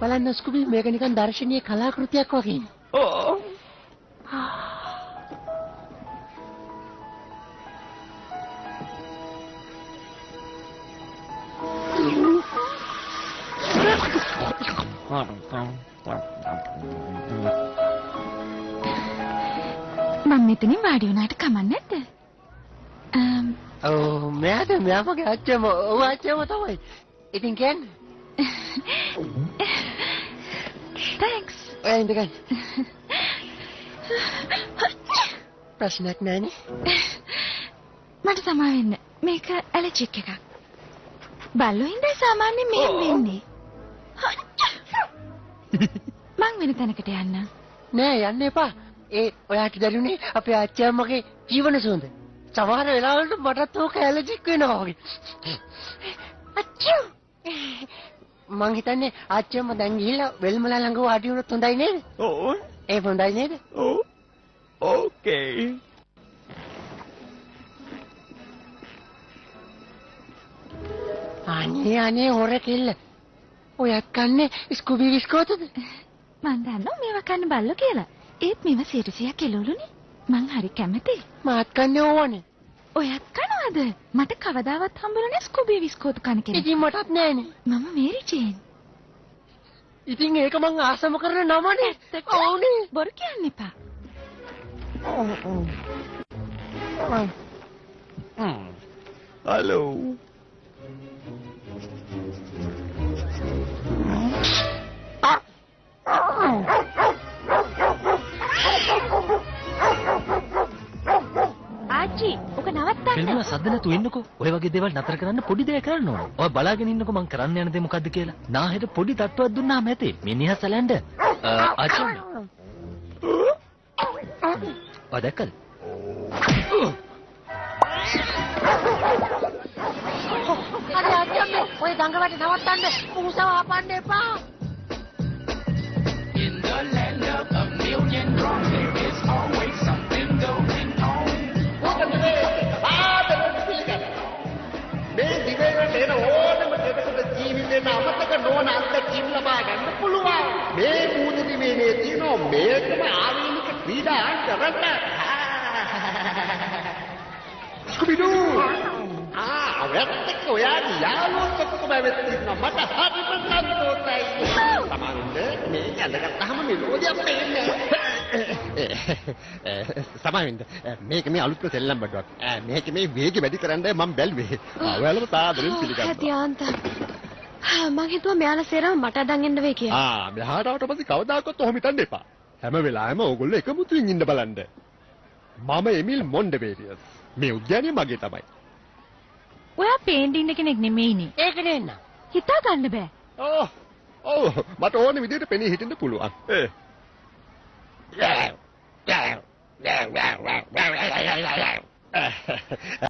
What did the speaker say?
බලන්න ස්කුබි මේක නිකන් දර්ශනීය කලාකෘතියක් වගේ. ඕ. මම මෙතනින් වාඩි වුණාට කමක් නැද්ද? ඔව් මෙයාමගේ අච්චම ඔව් අච්චම තමයි. ඉතින් කියන්නේ. Thanks. ඉඳගන්න. ප්‍රශ්නයක් නැහැනේ. මට සමා වෙන්න. මේක ඇලර්ජික් එකක්. බල්ලෝ හින්දා සාමාන්‍යයෙන් මෙහෙම වෙන්නේ. මං වෙන තැනකට යන්න. නෑ යන්න එපා. ඔයාට දැනුනේ අපේ අච්චම්මගේ ජීවන සුවඳ. සමහර වෙලාවලට මටත් ඕක ඇලර්ජික් වෙනවා වගේ. අච්චෝ. මං හිතන්නේ අච්චම්ම දැන් ගිහිල්ලා වෙල්මලා ළඟ වාඩි වුණොත් හොඳයි නේද? ඕ. ඒ හොඳයි නේද? ඕ. ඕකේ. අනේ හොර කෙල්ල. ඔයත් කන්නේ ස්කුබි විස්කෝතද? මං දන්නවා මේවා කන්න බල්ලෝ කියලා. ඒත් මේවා 100ක් එළවලුනේ. මං හරි කැමතියි. මාත් කන්නේ ඕවනේ. ඔයත් කනවද? මට කවදාවත් හම්බුනේ ස්කුබි විස්කෝතු කන කෙනෙක්. ඉතින් මටත් නෑනේ. මම මේරි ජේන්. ඉතින් ඒක මං ආසම කරන නමනේ. ඕනේ. බොරු කියන්න එපා. හලෝ. ආච්චි, ඔක නවත්තන්න. ෆිල්ම් එක සද්ද නැතුව ඉන්නකෝ. ඔය වගේ දේවල් නතර කරන්න පොඩි දෙයක් කරන්න ඕන. ඔය බලාගෙන ඉන්නකෝ මං කරන්න යන දේ මොකද්ද කියලා. නාහෙට පොඩි තට්ටුවක් දුන්නාම ඇතේ. මිනිහා සලැන්ඩ. අචන්න. ඔය දැක්කද? අර අච්චම්මේ ඔය දඟලට නවත්තන්න. උසව හපන්න එපා. In the land of a million drums, there is always something going on. මේ දිවයිනට එන ඕනම කෙනෙකුට ජීවිතේට අමතක නොවන අත්දැකීම් ලබා ගන්න පුළුවන්. මේ මූණ දිවයිනේ තියෙන මේකම ආවේනික ක්‍රීඩා කරන්න. ස්කුබිඩු. වැත්තක ඔයාගේ යාළුවෝ ඔක්කොම වෙත් ඉන්නවා. මට හරිම සතුටුයි. සමහරුන්ට මේ යඳගත්තාම මෙලෝඩියක් පේන්නේ. සමහරුන්ට මේක මේ අලුත් සෙල්ලම් බඩුවක්. මේක මේ වේගය වැඩි කරන්නයි මම බැලුවේ. ඔයාලම තාදරෙන් පිළිගන්නවා. හදියාන්ත. මං හිතුවා මෙයාලා සේරම මට අදන් එන්න වෙයි කියලා. මෙහාට ආවට පස්සේ කවදාකවත් ඔහොම හිතන්න එපා. හැම වෙලාවෙම ඕගොල්ලෝ එකමුතුින් ඉන්න බලන්න. මම එමිල් මොන්ඩබේරියස්. මේ උද්‍යානය මගේ තමයි. ඔයා පේන්ට් ඉන්න කෙනෙක් නෙමෙයිනේ. ඒක නෙන්න. හිතා ගන්න බෑ. ඔව් මට ඕන විදිහට පෙනී හිටින්න පුළුවන්.